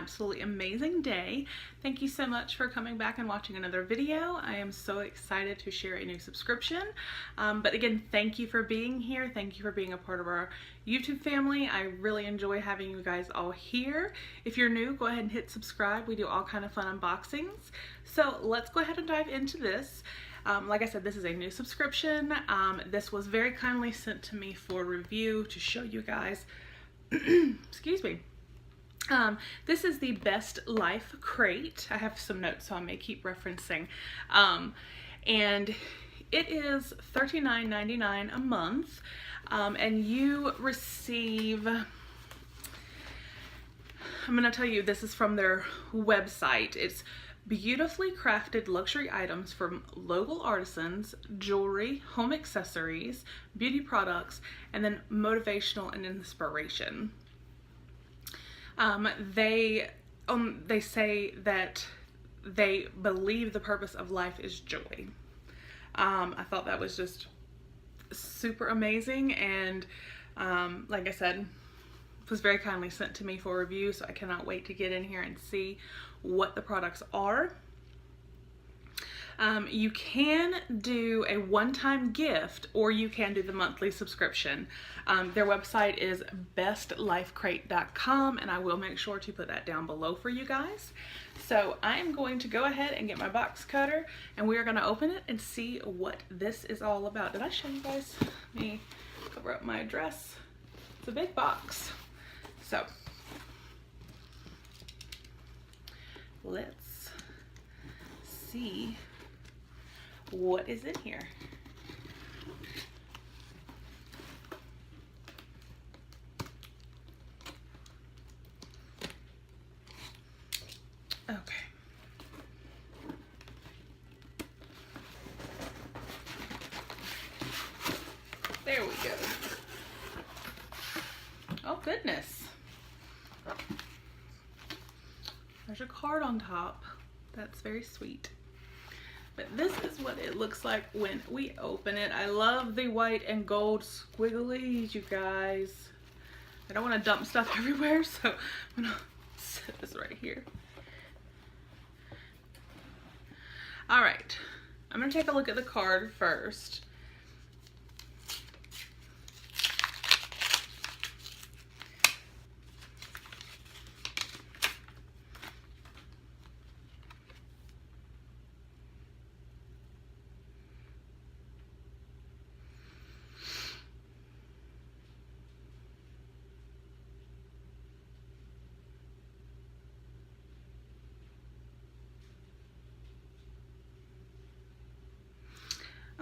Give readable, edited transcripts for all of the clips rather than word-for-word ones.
absolutely amazing day. Thank you so much for coming back and watching another video. I am so excited to share a new subscription. But again, thank you for being here. Thank you for being a part of our YouTube family. I really enjoy having you guys all here. If you're new, go ahead and hit subscribe. We do all kind of fun unboxings. So let's go ahead and dive into this. Like I said, this is a new subscription. This was very kindly sent to me for review to show you guys. Excuse me. This is the Best Life crate. I have some notes, so I may keep referencing. And it is $39.99 a month. And you receive, I'm going to tell you, this is from their website. It's beautifully crafted luxury items from local artisans, jewelry, home accessories, beauty products, and then motivational and inspiration. They say that they believe the purpose of life is joy. I thought that was just super amazing, and like I said, it was very kindly sent to me for review, so I cannot wait to get in here and see what the products are. You can do a one-time gift, or you can do the monthly subscription. Their website is bestlifecrate.com, and I will make sure to put that down below for you guys. So I am going to go ahead and get my box cutter, and we are going to open it and see what this is all about. Did I show you guys? Let me cover up my address. It's a big box. So let's see what is in here. Okay. There we go. Oh goodness. There's a card on top. That's very sweet. But this is what it looks like when we open it. I love the white and gold squigglies, you guys. I don't want to dump stuff everywhere, so I'm gonna set this right here. All right, I'm gonna take a look at the card first.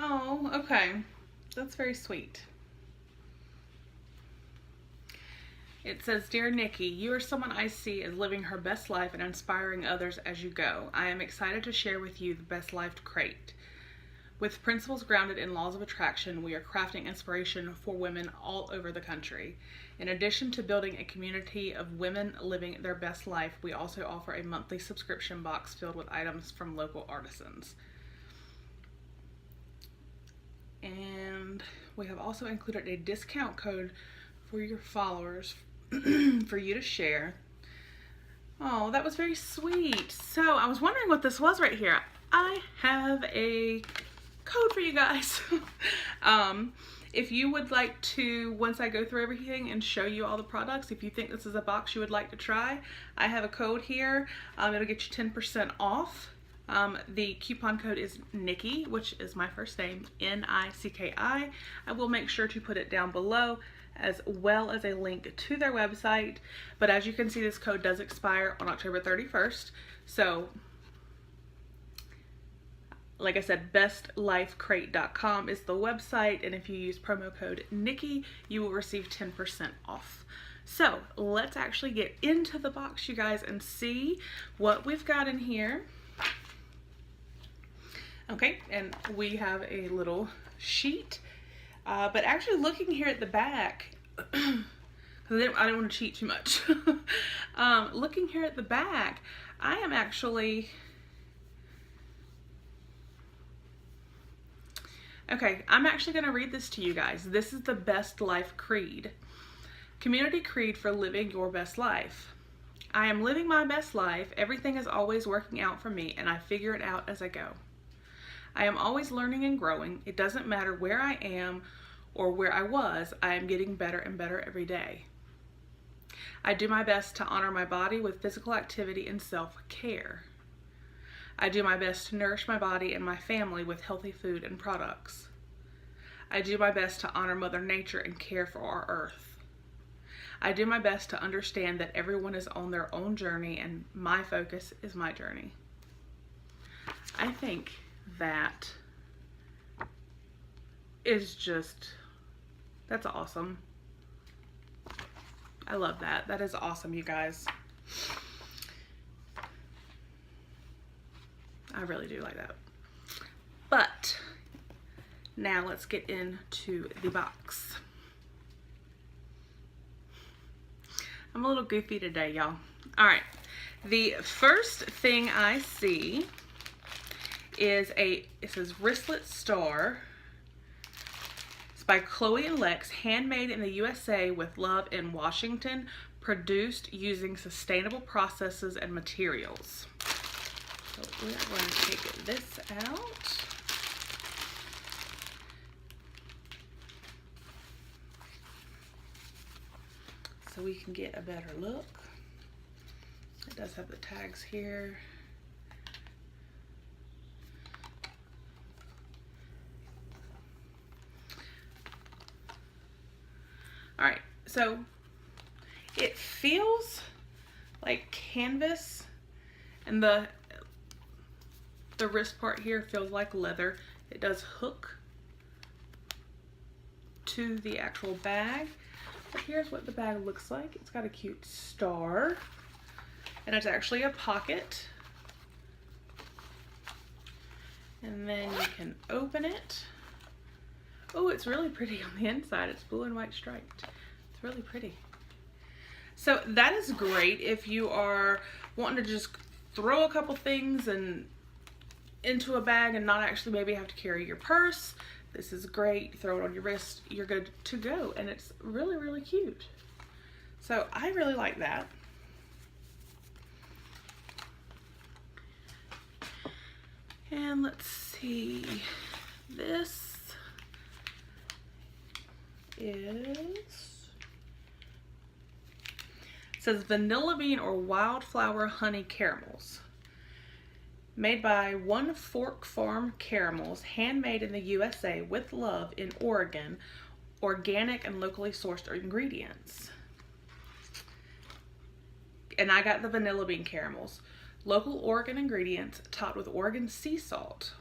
Oh, okay. That's very sweet. It says, "Dear Nikki, you are someone I see as living her best life and inspiring others as you go. I am excited to share with you the Best Life crate. With principles grounded in laws of attraction, we are crafting inspiration for women all over the country. In addition to building a community of women living their best life, we also offer a monthly subscription box filled with items from local artisans. And we have also included a discount code for your followers for you to share." Oh, that was very sweet. So I was wondering what this was right here. I have a code for you guys. If you would like to, once I go through everything and show you all the products, if you think this is a box you would like to try, I have a code here. It'll get you 10% off. The coupon code is Nikki, which is my first name, N-I-C-K-I. I will make sure to put it down below, as well as a link to their website. But as you can see, this code does expire on October 31st. So, like I said, bestlifecrate.com is the website, and if you use promo code Nikki, you will receive 10% off. So, let's actually get into the box, you guys, and see what we've got in here. Okay, and we have a little sheet, but actually looking here at the back, because I didn't want to cheat too much. Looking here at the back, I am actually, okay, I'm actually going to read this to you guys. This is the Best Life Creed. Community Creed for living your best life. I am living my best life. Everything is always working out for me, and I figure it out as I go. I am always learning and growing. It doesn't matter where I am or where I was, I am getting better and better every day. I do my best to honor my body with physical activity and self-care. I do my best to nourish my body and my family with healthy food and products. I do my best to honor Mother Nature and care for our earth. I do my best to understand that everyone is on their own journey and my focus is my journey. I think that is just, that's awesome. I love that. That is awesome, you guys. I really do like that. But now let's get into the box. I'm a little goofy today, y'all. All right. The first thing I see is it says Wristlet Star. It's by Chloe and Lex, handmade in the USA with love in Washington, produced using sustainable processes and materials. So we are going to take this out. So we can get a better look. It does have the tags here. All right, so it feels like canvas, and the wrist part here feels like leather. It does hook to the actual bag. But here's what the bag looks like. It's got a cute star, and it's actually a pocket. And then you can open it. Oh, it's really pretty on the inside. It's blue and white striped. It's really pretty. So that is great if you are wanting to just throw a couple things into a bag and not actually maybe have to carry your purse. This is great. Throw it on your wrist. You're good to go. And it's really, really cute. So I really like that. And let's see. This it says vanilla bean or wildflower honey caramels. Made by One Fork Farm Caramels, handmade in the USA with love in Oregon, organic and locally sourced ingredients. And I got the vanilla bean caramels. Local Oregon ingredients topped with Oregon sea salt.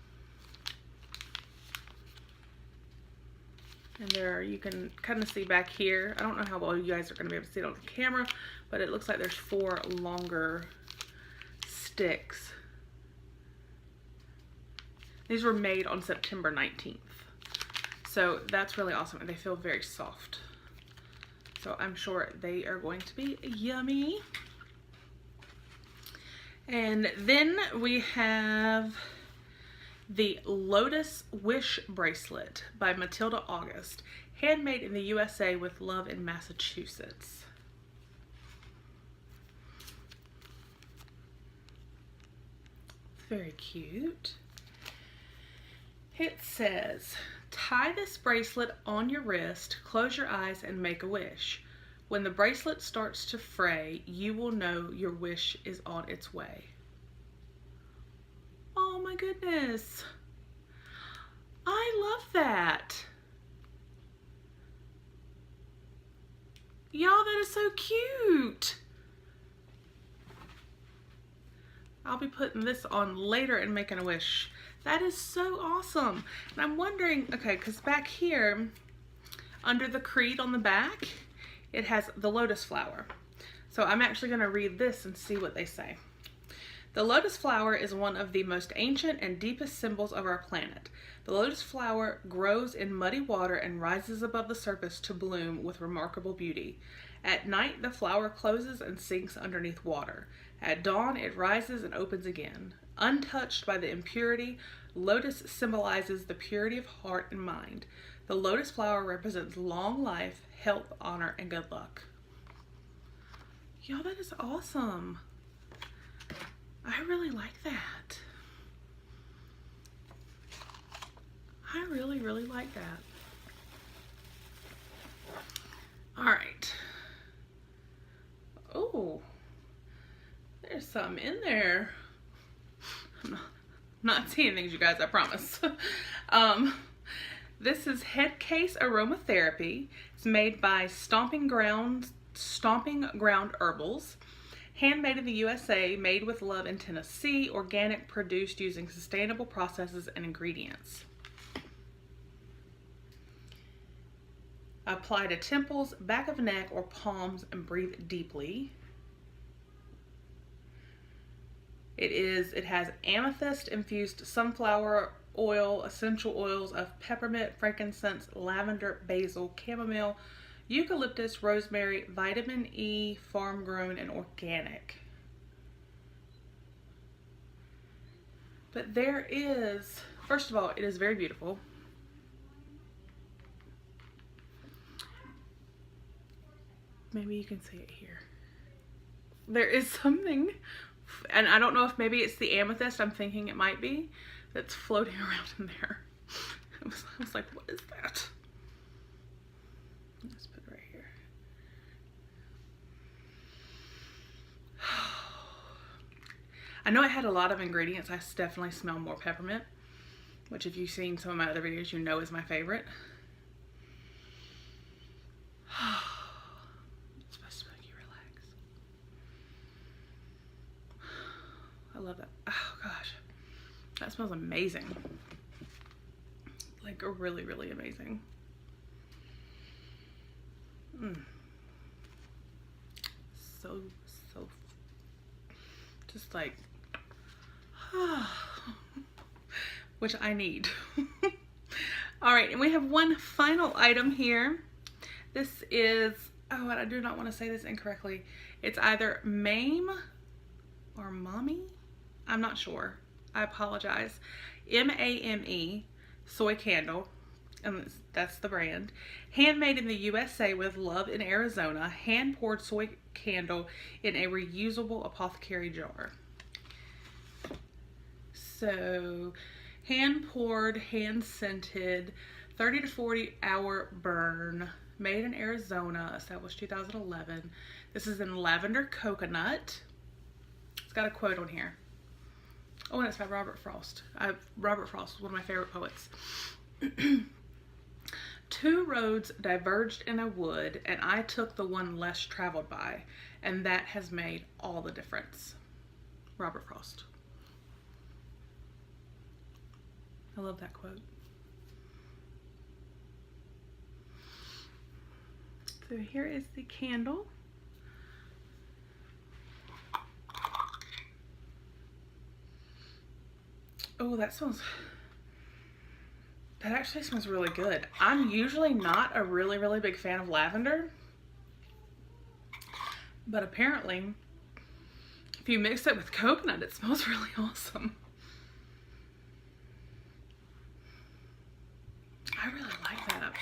And there you can kind of see back here. I don't know how well you guys are going to be able to see it on the camera, but it looks like there's 4 longer sticks. These were made on September 19th. So that's really awesome, and they feel very soft. So I'm sure they are going to be yummy. And then we have the Lotus Wish Bracelet by Matilda August, handmade in the USA with love in Massachusetts. It's very cute. It says, tie this bracelet on your wrist, close your eyes, and make a wish. When the bracelet starts to fray, you will know your wish is on its way. Oh my goodness. I love that. Y'all, that is so cute. I'll be putting this on later and making a wish. That is so awesome. And I'm wondering, okay, because back here, under the creed on the back, it has the lotus flower. So I'm actually going to read this and see what they say. The lotus flower is one of the most ancient and deepest symbols of our planet. The lotus flower grows in muddy water and rises above the surface to bloom with remarkable beauty. At night, the flower closes and sinks underneath water. At dawn, it rises and opens again. Untouched by the impurity, lotus symbolizes the purity of heart and mind. The lotus flower represents long life, health, honor, and good luck. Y'all, that is awesome. I really like that. I really, really like that. All right. Oh, there's some in there. I'm not seeing things, you guys, I promise. This is Head Case Aromatherapy. It's made by Stomping Ground Herbals. Handmade in the USA, made with love in Tennessee, organic, produced using sustainable processes and ingredients. Apply to temples, back of neck, or palms and breathe deeply. It has amethyst infused sunflower oil, essential oils of peppermint, frankincense, lavender, basil, chamomile, eucalyptus, rosemary, vitamin E, farm grown, and organic. But there is, first of all, it is very beautiful. Maybe you can see it here. There is something, and I don't know if maybe it's the amethyst, I'm thinking it might be, that's floating around in there. I was like, what is that? Let's put it right here. I know it had a lot of ingredients. I definitely smell more peppermint, which if you've seen some of my other videos, you know is my favorite. It's supposed to make you relax. I love that. Oh gosh, that smells amazing. Like really, really amazing. So just like which I need. All right, and we have one final item here. This is, oh, I do not want to say this incorrectly. It's either Mame or Mommy. I'm not sure. I apologize. M-A-M-E soy candle, and that's the brand. Handmade in the USA with love in Arizona. Hand poured soy candle in a reusable apothecary jar. So, hand poured, hand scented, 30 to 40 hour burn. Made in Arizona, established 2011. This is in lavender coconut. It's got a quote on here. Oh, and it's by Robert Frost. Robert Frost was one of my favorite poets. 2 roads diverged in a wood, and I took the one less traveled by, and that has made all the difference. Robert Frost. I love that quote. So here is the candle. Oh, that actually smells really good. I'm usually not a really, really big fan of lavender, but apparently if you mix it with coconut, it smells really awesome. I really like that.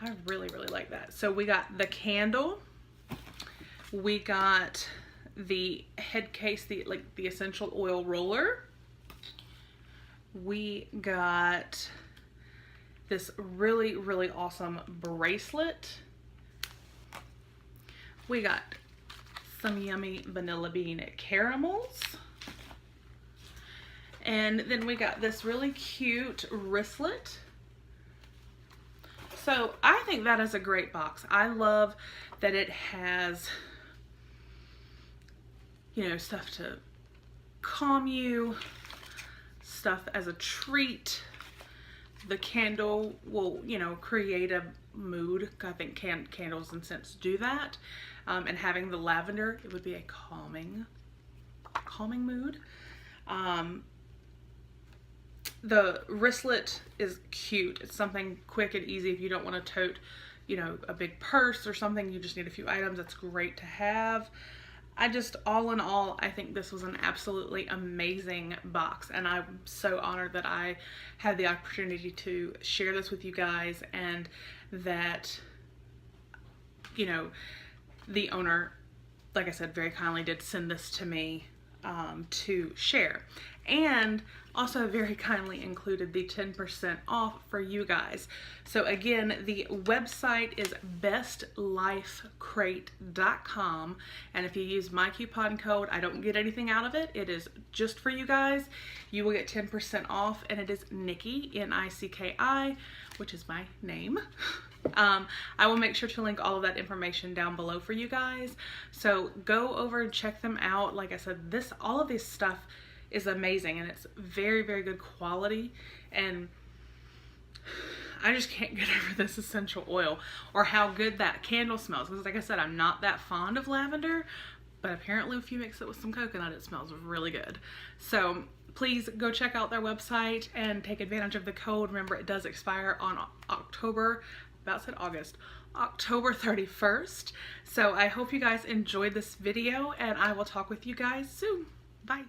I really, really like that. So we got the candle, we got the head case, the essential oil roller. We got this really, really awesome bracelet. We got some yummy vanilla bean caramels. And then we got this really cute wristlet. So I think that is a great box. I love that it has, you know, stuff to calm you, stuff as a treat. The candle will, you know, create a mood. I think candles and scents do that. And having the lavender, it would be a calming mood. The wristlet is cute. It's something quick and easy if you don't want to tote, you know, a big purse or something. You just need a few items. That's great to have. All in all, I think this was an absolutely amazing box, and I'm so honored that I had the opportunity to share this with you guys, and that you know, the owner, like I said, very kindly did send this to me to share, and also very kindly included the 10% off for you guys. So again, the website is bestlifecrate.com, and if you use my coupon code, I don't get anything out of it. It is just for you guys. You will get 10% off, and it is Nicki, N-I-C-K-I, which is my name. I will make sure to link all of that information down below for you guys. So go over and check them out. Like I said, all of this stuff is amazing, and it's very, very good quality. And I just can't get over this essential oil or how good that candle smells. Because like I said, I'm not that fond of lavender, but apparently if you mix it with some coconut, it smells really good. So please go check out their website and take advantage of the code. Remember, it does expire on October 31st. So I hope you guys enjoyed this video, and I will talk with you guys soon. Bye.